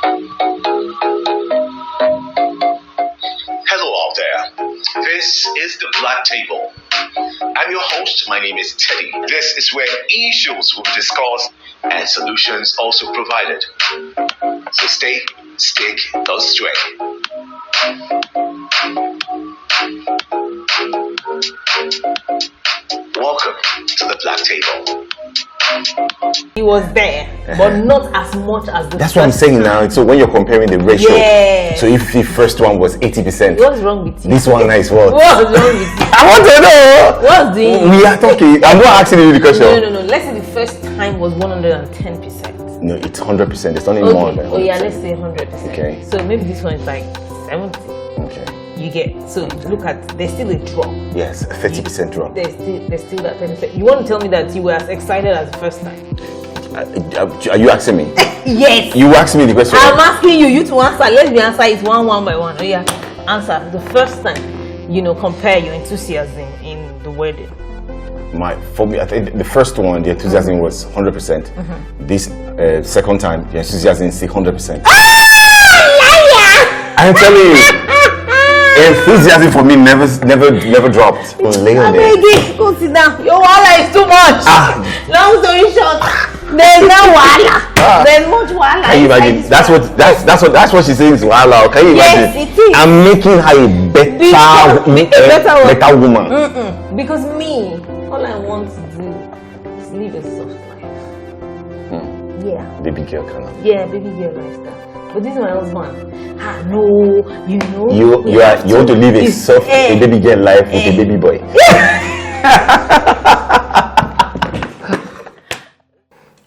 Hello out there. This is the Black Table. I'm your host. My name is Teddy. This is where issues will be discussed and solutions also provided. So stay, stick, don't stray. Welcome to the Black Table. He was there, but not as much as the That's what I'm saying now. So when you're comparing the ratio, yeah. So if the first one was 80%, What's wrong with you? this one is what? What's wrong with you? I want to know. What's doing? We are talking. I'm not asking you the question. No. Let's say the first time was 110%. No, it's 100%. It's only Okay. more than 100%. Oh yeah, let's say 100%. Okay. So maybe this one is like 70. Okay. You get, so look at, there's still a drop. Yes, a 30% drop. There's still that 10%. You want to tell me that you were as excited as the first time? Are you asking me? Yes. You asking me the question? I'm asking you to answer. Let me answer it one by one. Oh yeah, answer. The first time, compare your enthusiasm in the wedding. For me, I think the first one, the enthusiasm was 100%. This second time, the enthusiasm is 100%. I'm telling you. Enthusiasm for me never dropped. Go sit down. Your wahala is too much. Long story short, there's no wahala. There's much wahala. Can you imagine? That's what she's saying is wahala. Can you imagine? Yes, it is. I'm making her a better woman. Because me, all I want to do is live a soft life. Yeah. Baby girl kind of. Yeah, baby girl lifestyle. But this is my husband. No, You want to live a soft a baby girl life with a baby boy.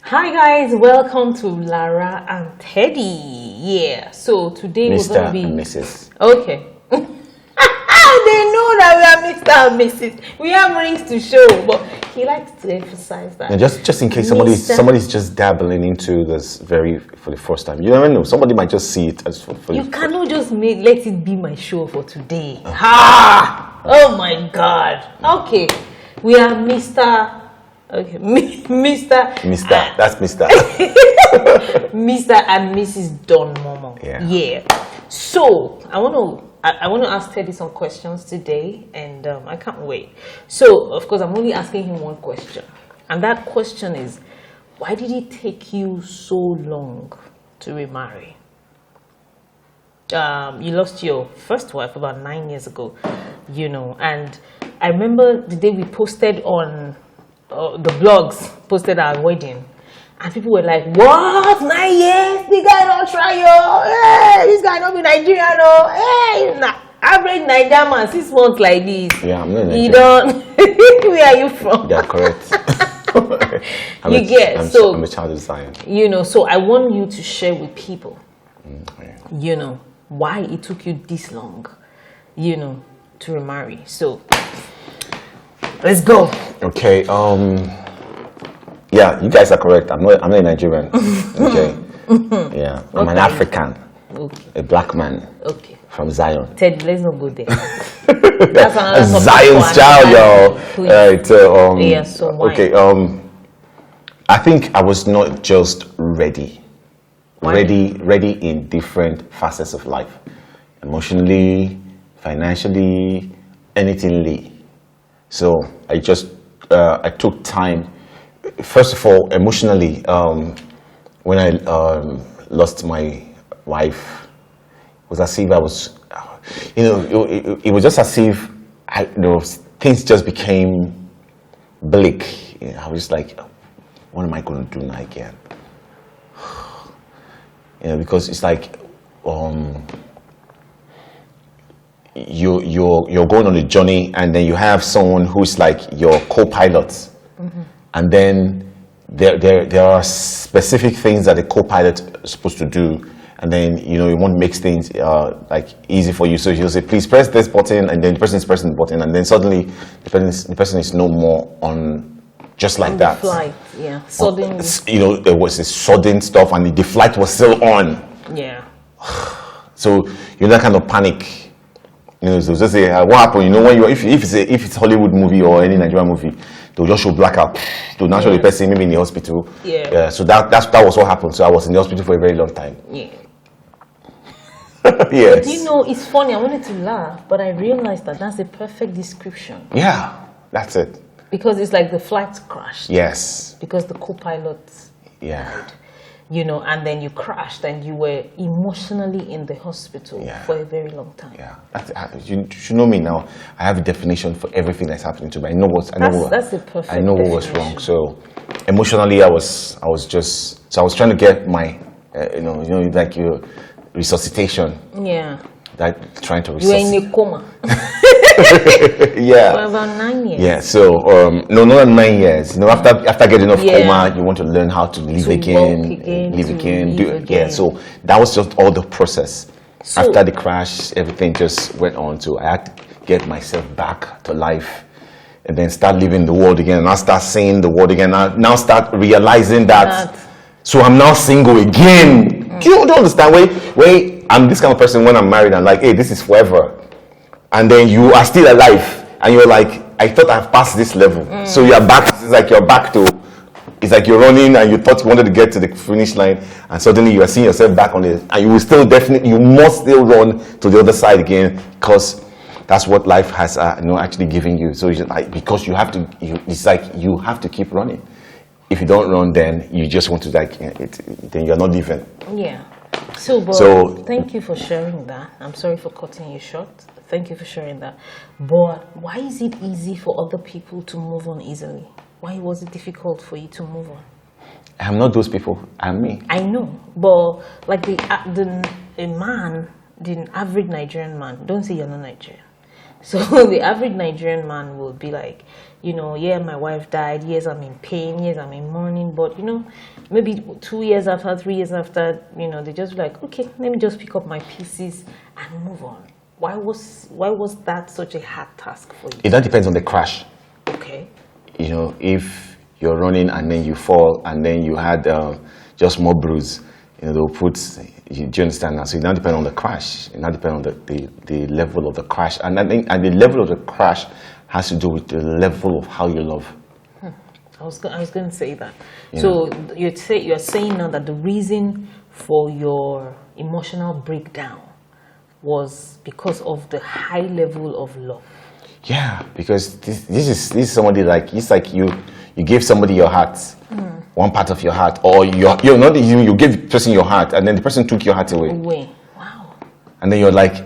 Hi guys, welcome to Lara and Teddy. Yeah, so today we're going to be and Mrs. Okay. They know that we are Mr. and Mrs. We have rings to show, but he likes to emphasize that. And just in case somebody's just dabbling into this for the first time, you never know. Somebody might just see it as for you cannot just let it be my show for today. Oh my God. Okay, we are Mr. Okay, Mr. That's Mr. Mr. and Mrs. Don Momo. Yeah. So I want to ask Teddy some questions today, and I can't wait. So of course I'm only asking him one question, and that question is, why did it take you so long to remarry? You lost your first wife about 9 years ago, and I remember the day we posted on the blogs, posted our wedding, and people were like, what? 9 years? The guy don't try yo. Hey, this guy don't be Nigerian, no. Hey, average Nigerian man, 6 months like this. Yeah, I'm not Nigerian. You don't. Where are you from? Yeah, correct. I'm a child of Zion. So I want you to share with people, why it took you this long, to remarry. So let's go. Okay. Yeah, you guys are correct. I'm not a Nigerian. Okay. Yeah, I'm an African. Okay. A black man. Okay. From Zion. Ted, let's not go there. That's another Zion's child, y'all. So why? Okay. I think I was not just ready. Why? Ready in different facets of life, emotionally, financially, anythingly. So I took time. First of all, emotionally, when I lost my wife, it was as if I was, it was just as if things just became bleak. I was just like, what am I going to do now again? Because it's like you're going on a journey, and then you have someone who's like your co-pilot. And then there are specific things that the co-pilot is supposed to do, and then you want to make things like easy for you. So he'll say, please press this button, and then the person is pressing the button, and then suddenly the person is no more on just like that. Flight, yeah, sudden. There was this sudden stuff, and the flight was still on. Yeah. So that kind of panic. So just say, what happened? When if it's Hollywood movie or any Nigerian movie, they'll just show blackout. They'll not show the person maybe in the hospital. Yeah. So that was what happened. So I was in the hospital for a very long time. Yeah. Yes. But you know, it's funny. I wanted to laugh, but I realized that that's a perfect description. Yeah, that's it. Because it's like the flight crashed. Yes. Because the co-pilot died. You know, and then you crashed and you were emotionally in the hospital for a very long time. Yeah, you should know me now. I have a definition for everything that's happening to me. That's the perfect. I know what was wrong. So emotionally, I was trying to get my, like your resuscitation. Yeah. Like trying to You were in a coma. Yeah. For about 9 years. Yeah. So no, not 9 years. You know, after getting off coma, you want to learn how to live again, Yeah. So that was just all the process. So, after the crash, everything just went on. So I had to get myself back to life, and then start living the world again. And I start seeing the world again. I now start realizing that. So I'm now single again. Do you understand? Wait. I'm this kind of person. When I'm married, I'm like, hey, this is forever. And then you are still alive, and you're like, I thought I've passed this level. So you're back. It's like you're back to. It's like you're running, and you thought you wanted to get to the finish line, and suddenly you are seeing yourself back on it, and you will still you must still run to the other side again, because that's what life has, actually giving you. So it's like, because you have to. It's like you have to keep running. If you don't run, then you just want to then you're not living. Yeah. So thank you for sharing that. I'm sorry for cutting you short. Thank you for sharing that. But why is it easy for other people to move on easily? Why was it difficult for you to move on? I'm not those people. I'm me. I know, but like the average Nigerian man, don't say you're not Nigerian. So the average Nigerian man will be like, my wife died, yes, I'm in pain, yes, I'm in mourning, but maybe 2 years after, 3 years after, they just be like, okay, let me just pick up my pieces and move on. Why was that such a hard task for you? That depends on the crash. Okay. If you're running and then you fall and then you had just more bruise, they'll put. Do you understand that? So it now depends on the crash. It now depends on the level of the crash, and the level of the crash has to do with the level of how you love. I was going to say that. Yeah. So you're saying now that the reason for your emotional breakdown was because of the high level of love. Yeah, because this is somebody like, it's like you gave somebody your heart, one part of your heart, or you gave the person your heart, and then the person took your heart away. Wow. And then you're like,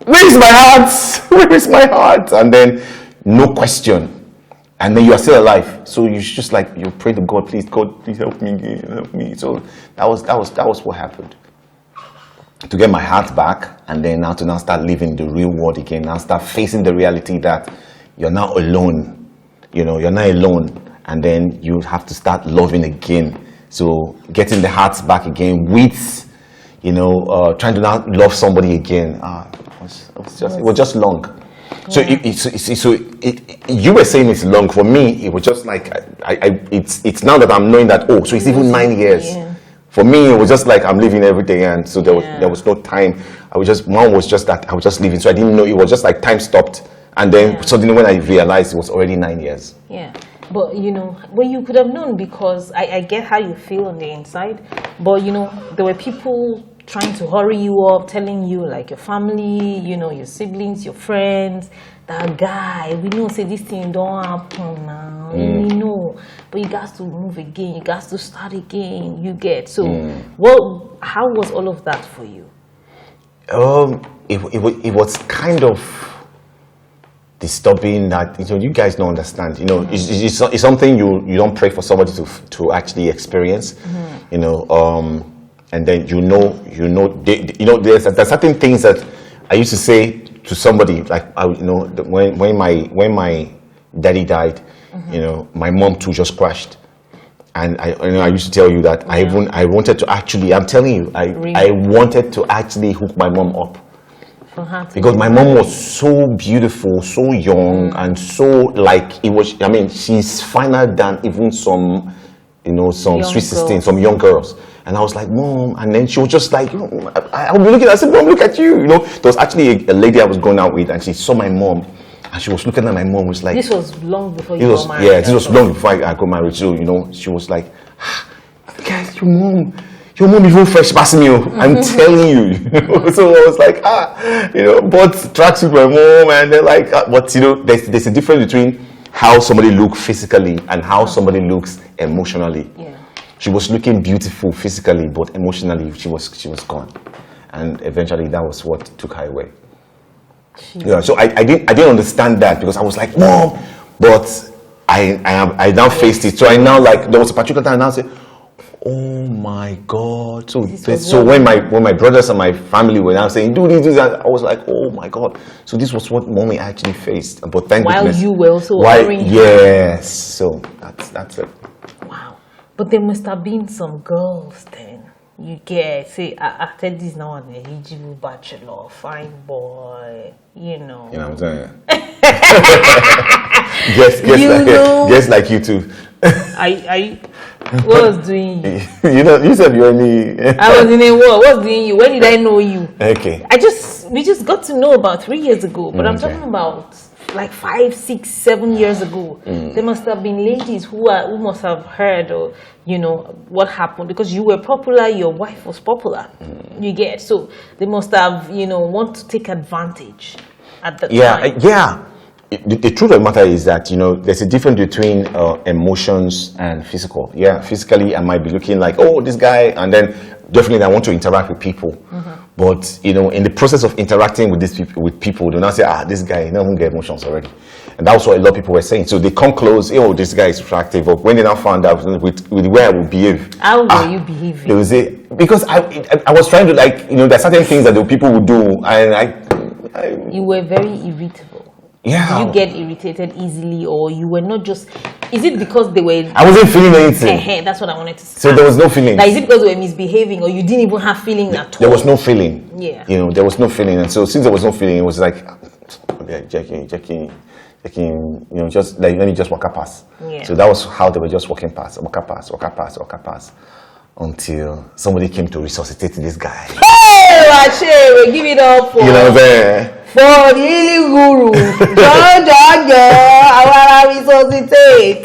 where is my heart? Where is my heart? And then no question, and then you are still alive. So you just like, you pray to God, please, God, please help me. So that was what happened. To get my heart back, and then now to start living the real world again, now start facing the reality that you're now alone. You're not alone, and then you have to start loving again. So getting the heart back again with, trying to now love somebody again. It was just long. Yeah. So you were saying it's long. For me, it was just like it's now that I'm knowing that. So it's even 9 years. Yeah. For me, it was just like I'm living every day, and so there was no time. Mom was just that I was just living, so I didn't know. It was just like time stopped, and then suddenly when I realized it was already 9 years. Yeah, but you could have known, because I get how you feel on the inside, but there were people trying to hurry you up, telling you, like, your family, your siblings, your friends, that guy, we know, say this thing don't happen now, we know, but you got to move again, you got to start again, you get. So how was all of that for you? It was kind of disturbing that, you guys don't understand, it's something you don't pray for somebody to actually experience, and then there's certain things that I used to say to somebody, like, when my daddy died, my mom too just crashed, and I used to tell you that I wanted to actually, I'm telling you, I wanted to actually hook my mom up, because my mom was so beautiful, so young, and so like, it was. I mean, she's finer than even some sweet 16, some young girls. And I was like, Mom, and then she was just like, I was looking, I said, Mom, look at you. There was actually a lady I was going out with, and she saw my mom, and she was looking at my mom, was like, this was long before you got married. Yeah, this was long before I got married. So, she was like, look at your mom. your mom even fresh past me. I'm telling you. So I was like, but tracksuit my mom, and they're like, but there's a difference between how somebody looks physically and how somebody looks emotionally. Yeah. She was looking beautiful physically, but emotionally she was gone, and eventually that was what took her away. Yeah. So I didn't understand that, because I was like, Mom, but I now faced it. So I now, like, there was a particular time I now said, oh my God. So when my brothers and my family were now saying, do this, I was like, oh my God. So this was what mommy actually faced. But thank goodness. While you were also worrying. Yes. So that's it. Wow. But there must have been some girls then. You get, say, Teddiizzle is now an eligible bachelor, fine boy, You know what I'm saying? Guess like you too. What was doing you? You said you only. I was in a war. What was doing you? When did I know you? Okay. We just got to know about 3 years ago, but I'm talking about like 5, 6, 7 years ago. There must have been ladies who must have heard, or what happened, because you were popular, your wife was popular. You get, so they must have want to take advantage at the time. Yeah. The truth of the matter is that there's a difference between emotions and physical. Yeah, physically I might be looking like, oh, this guy, and then definitely I want to interact with people. But in the process of interacting with people, do not say, this guy, won't get emotions already. And that was what a lot of people were saying. So they come close, oh, this guy is attractive. But when they now found out with the way I would behave, how were you behaving? They would say, because I was trying to, like, there are certain things that the people would do, and you were very irritable. Yeah. Did you get irritated easily, or you were not just? Is it because they were? I wasn't feeling anything. That's what I wanted to say. So there was no feeling. Like, is it because they were misbehaving, or you didn't even have feeling at all? There was no feeling. Yeah. There was no feeling, and so since there was no feeling, it was like, okay, checking, just like, let me just walk past. Yeah. So that was how they were just walk past, until somebody came to resuscitate this guy. Hey, Rache, we give it up for. For Lily Guru, I wanna resuscitate.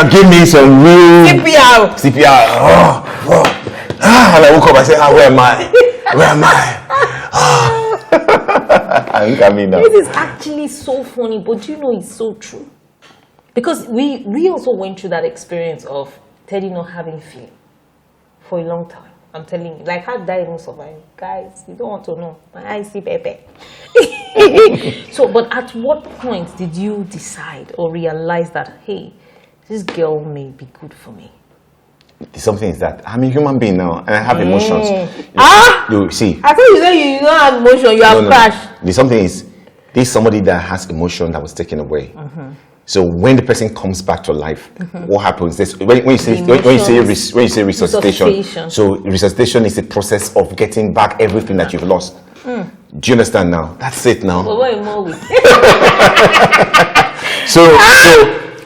Give me some real CPR. And I woke up, I said, where am I? I'm coming now. This is actually so funny, but do you know it's so true? Because we also went through that experience of Teddy not having feeling for a long time. I'm telling you, like, how did I even survive? Guys, you don't want to know. My eyes see pepe. So, but at what point did you decide or realize that, hey, this girl may be good for me? Something is that I'm a human being now, and I have emotions. You see. I thought you said you don't have emotion, you have crash. The something is, there's somebody that has emotion that was taken away. So when the person comes back to life, what happens is when you say resuscitation. So resuscitation is the process of getting back everything that you've lost. Do you understand now? That's it now. But what more with? So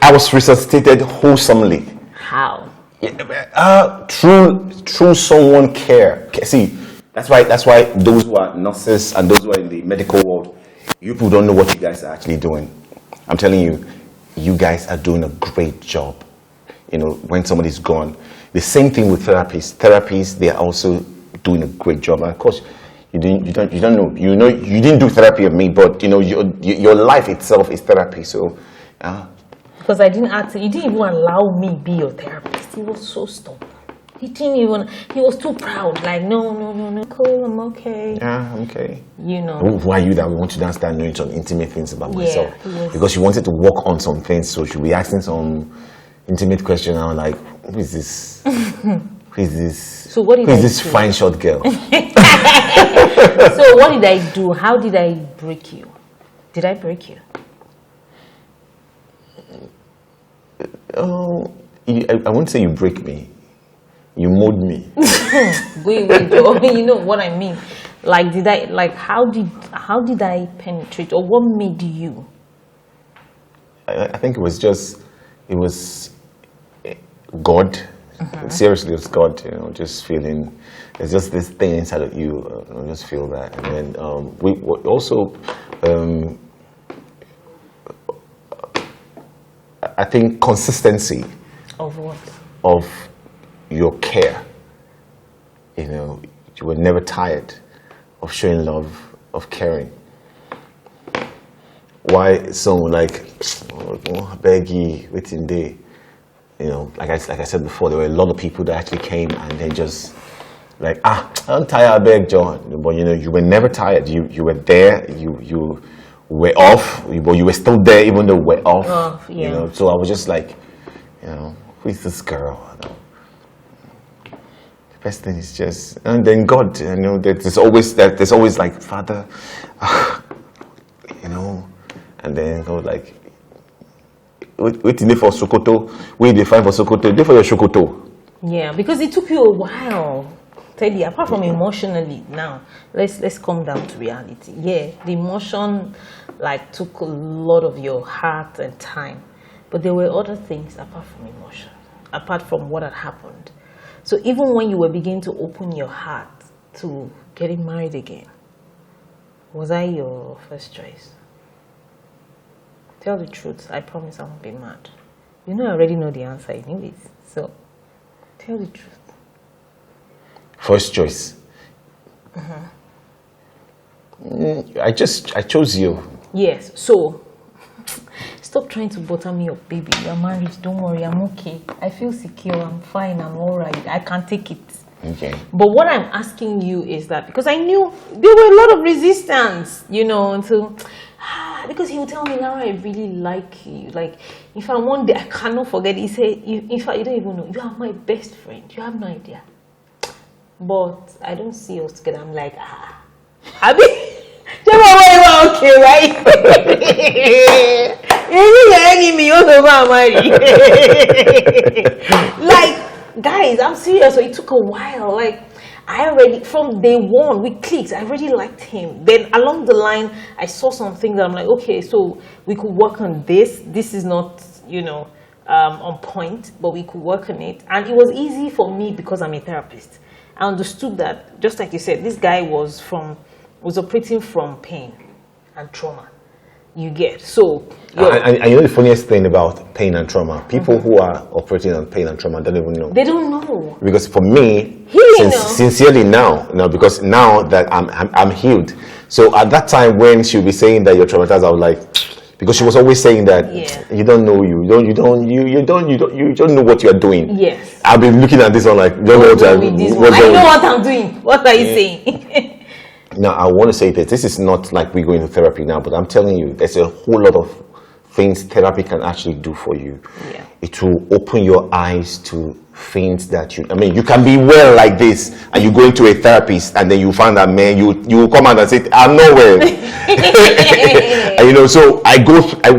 I was resuscitated wholesomely. How? Through someone care. See, that's why those who are nurses and those who are in the medical world, you people don't know what you guys are actually doing. I'm telling you. You guys are doing a great job. When somebody's gone, the same thing with therapists. Therapists, they are also doing a great job. And of course, you don't know. You didn't do therapy of me, but your life itself is therapy. So, because I didn't ask, you didn't even allow me be your therapist. He was so stubborn. He was too proud. Like, no, cool, I'm okay. Yeah, I'm okay. Who are you that we want to now start knowing some intimate things about myself? Yes. Because you wanted to work on some things, so she'll be asking some intimate question. I'm like, who is this? Who is this? So what did who is this fine short girl? So what did I do? How did I break you? Did I break you? I won't say you break me. You mold me. Wait, you know what I mean? Like, how did I penetrate, or what made you? I think it was God. Seriously, it's God. Just feeling. There's just this thing inside of you. I just feel that, and then we also. I think consistency. Of what? Of your care. You know, you were never tired of showing love, of caring. Why some like, oh, beg you, waiting day. You know, like I said before, there were a lot of people that actually came and they just like, I'm tired, beg John. But you know, you were never tired. You were there. You were off, but you were still there even though we're off. Yeah. You know, so I was just like, you know, who is this girl? You know, the best thing is just, and then God. You know, there's always like Father, you know, and then God like. Waiting for Sokoto, wait they find for Sokoto, they for your Sokoto. Yeah, because it took you a while, Teddy. Apart from emotionally, now let's come down to reality. Yeah, the emotion like took a lot of your heart and time, but there were other things apart from emotion, apart from what had happened. So even when you were beginning to open your heart to getting married again, was I your first choice? Tell the truth. I promise I won't be mad. You know I already know the answer anyways. So, tell the truth. First choice. I chose you. Yes. So, stop trying to butter me up, baby. You're married. Don't worry. I'm okay. I feel secure. I'm fine. I'm all right. I can take it. Okay. But what I'm asking you is that because I knew there were a lot of resistance, you know, until because he would tell me, Laura, I really like you. Like, if I one day, I cannot forget. He said, in fact, you don't even know. You are my best friend. You have no idea. But I don't see us together. I'm like, I mean, okay, right? You're your enemy. You also marry. Like, guys, I'm serious. So it took a while. Like, I already, from day one, we clicked. I already liked him. Then along the line, I saw something that I'm like, okay, so we could work on this. This is not, you know, on point, but we could work on it. And it was easy for me because I'm a therapist. I understood that, just like you said, this guy was operating from pain and trauma. You get so. And you know the funniest thing about pain and trauma, people who are operating on pain and trauma don't even know. They don't know. Because for me, sincerely now, because now that I'm healed. So at that time when she would be saying that you're traumatized, I was like, because she was always saying that you don't know you don't know what you're doing. Yes. I've been looking at this one like, don't know what I know what I'm doing. What are you saying? Now, I want to say that this is not like we go into therapy now, but I'm telling you, there's a whole lot of things therapy can actually do for you. Yeah. It will open your eyes to things that you can be well like this, and you go into a therapist, and then you find that, man, you come out and say, I'm not well. And, you know, so I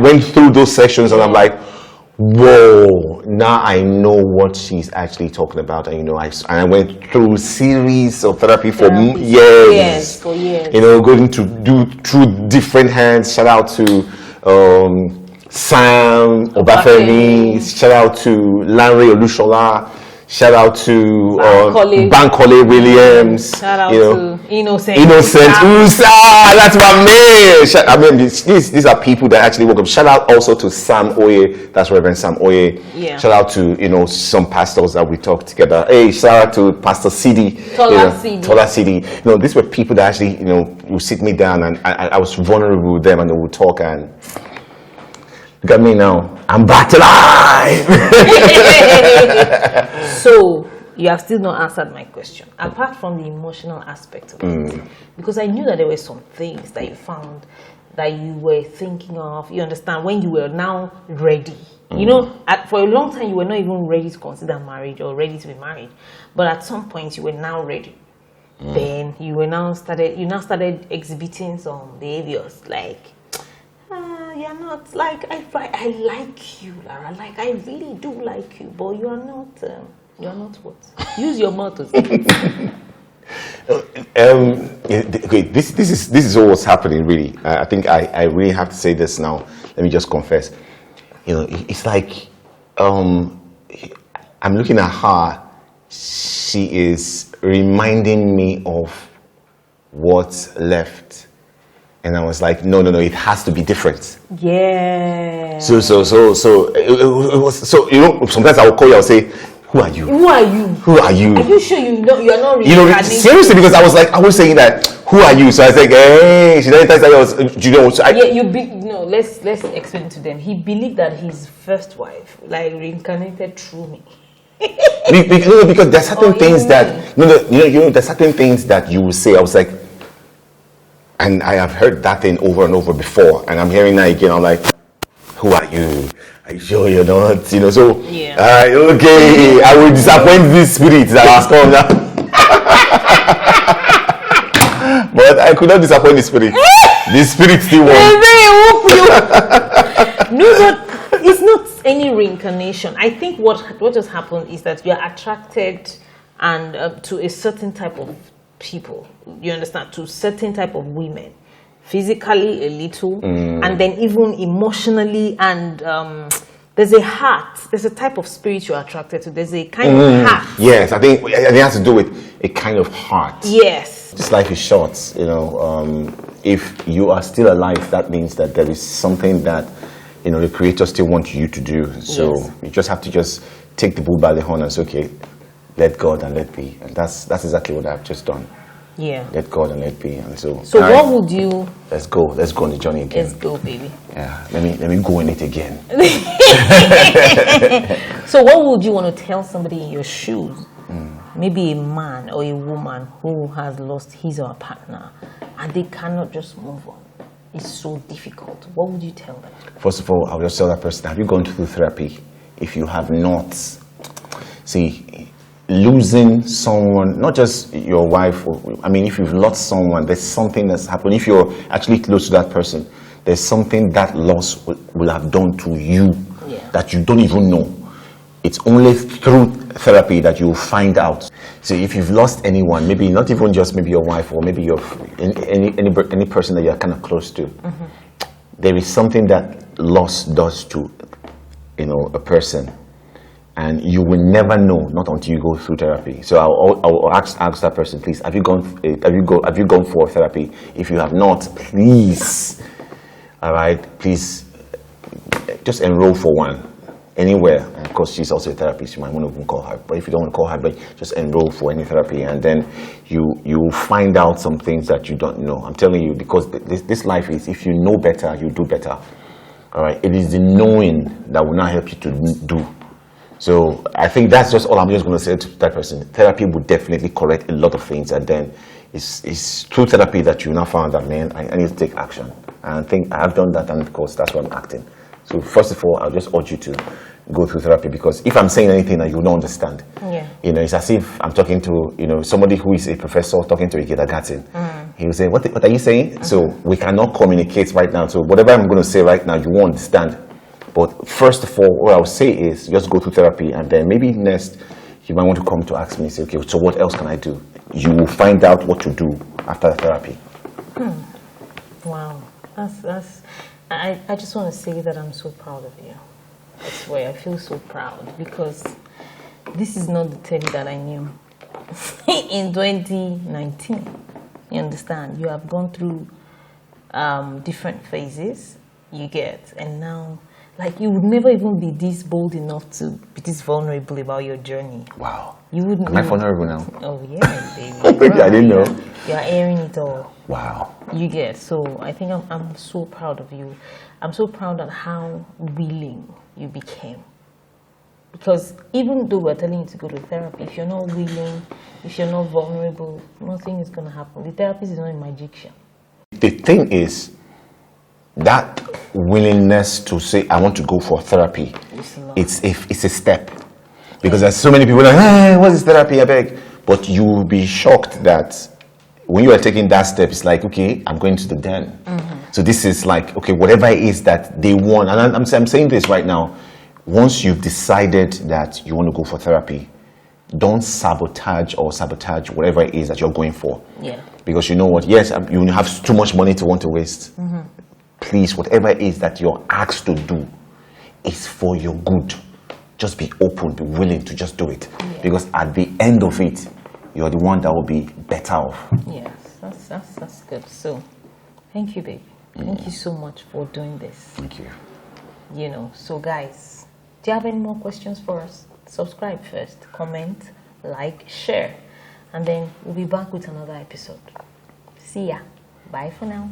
went through those sections, and I'm like, whoa, now I know what she's actually talking about. And you know, I went through series of therapy for years. Yes, for years. You know, going to do through different hands. Shout out to Sam Obafemi. Shout out to Lanre Olushola. Shout out to Bankole Williams. Shout out to Innocent. That's my man. I mean, these are people that actually work up. Shout out also to Sam Oye. That's Reverend Sam Oye. Yeah. Shout out to some pastors that we talked together. Hey, shout out to Pastor Sidi. Tola Sidi. You know, these were people that actually would sit me down, and I was vulnerable with them, and they would talk. And look at me now. I'm back to life. So, you have still not answered my question. Apart from the emotional aspect of it. Because I knew that there were some things that you found that you were thinking of. You understand? When you were now ready. You know, for a long time, you were not even ready to consider marriage or ready to be married. But at some point, you were now ready. Then, you now started exhibiting some behaviors like, you're not like I like you, Lara. Like I really do like you, but you are not. You're not what? Use your mouth to say. Okay, this is all what's happening. Really, I think I really have to say this now. Let me just confess. You know, it's like I'm looking at her. She is reminding me of what's left. And I was like, no, it has to be different. Yeah. So it was, so you know, sometimes I will call you, I'll say, Who are you? Who are you? Who are you? Are you sure you are not You know, reincarnated? seriously, because I was saying that, who are you? So I was like, hey, she didn't I was, you know, so let's explain to them. He believed that his first wife, like, reincarnated through me. because there's certain things that, there's certain things that you will say. I was like, and I have heard that thing over and over before, and I'm hearing that again. I'm like, who are you? Are you sure you're not? You know, so, yeah. Okay, I will disappoint this spirit that has come now. But I could not disappoint the spirit. The spirit still won. No, but it's not any reincarnation. I think what just happened is that you are attracted and to a certain type of people. You understand? To certain type of women. Physically a little, and then even emotionally, and there's a heart. There's a type of spirit you're attracted to. There's a kind of heart. Yes, I think it has to do with a kind of heart. Yes. This life is short, you know. If you are still alive, that means that there is something that, you know, the Creator still wants you to do. So you just have to just take the bull by the horn and say, okay, let God and let be. And that's exactly what I've just done. Yeah. Let God and let be. And so what would you? Let's go on the journey again. Let's go, baby. Yeah. Let me go in it again. So what would you want to tell somebody in your shoes? Maybe a man or a woman who has lost his or her partner and they cannot just move on. It's so difficult. What would you tell them? First of all, I'll just tell that person, have you gone through therapy? If you have not, see, losing someone, not just your wife, if you've lost someone, there's something that's happened. If you're actually close to that person, there's something that loss will have done to you that you don't even know. It's only through therapy that you'll find out. So if you've lost anyone, maybe not even just maybe your wife or maybe your any person that you're kind of close to, there is something that loss does to, you know, a person. And you will never know, not until you go through therapy. So I'll ask that person, please, have you gone for therapy? If you have not, please, all right, please, just enroll for one, anywhere. And of course, she's also a therapist. You might want to even call her, but if you don't want to call her, but just enroll for any therapy, and then you will find out some things that you don't know. I'm telling you, because this life is, if you know better, you do better. All right, it is the knowing that will not help you to do. So I think that's just all I'm just going to say to that person. Therapy would definitely correct a lot of things, and then it's through therapy that you now found that, man, I need to take action. And I think I have done that, and of course that's why I'm acting. So first of all, I'll just urge you to go through therapy, because if I'm saying anything that you don't understand, you know, it's as if I'm talking to, you know, somebody who is a professor talking to a kindergarten. He will say, what are you saying? So we cannot communicate right now. So whatever I'm going to say right now, you won't understand. But first of all, what I would say is just go through therapy, and then maybe next you might want to come to ask me, say, okay, so what else can I do? You will find out what to do after the therapy. Wow, I just want to say that I'm so proud of you. I swear, I feel so proud, because this is not the Teddy that I knew in 2019. You understand? You have gone through different phases, you get, and now, like, you would never even be this bold enough to be this vulnerable about your journey. Wow. You wouldn't. Am I vulnerable now? Oh yeah, baby. I didn't know. You're airing it all. Wow. You get. So I think I'm so proud of you. I'm so proud of how willing you became. Because even though we're telling you to go to therapy, if you're not willing, if you're not vulnerable, nothing is going to happen. The therapist is not a magician. The thing is, that willingness to say, I want to go for therapy, it's a step. Because there's so many people like, hey, what is therapy, I beg? But you will be shocked that when you are taking that step, it's like, okay, I'm going to the den. So this is like, okay, whatever it is that they want. And I'm saying this right now. Once you've decided that you want to go for therapy, don't sabotage whatever it is that you're going for. Yeah. Because you know what? Yes, you have too much money to want to waste. Please, whatever it is that you're asked to do is for your good. Just be open, be willing to just do it. Because at the end of it, you're the one that will be better off. Yes, that's good. So, thank you, baby. Thank you so much for doing this. Thank you. You know, so guys, do you have any more questions for us? subscribe first, comment, like, share, and then we'll be back with another episode. See ya. Bye for now.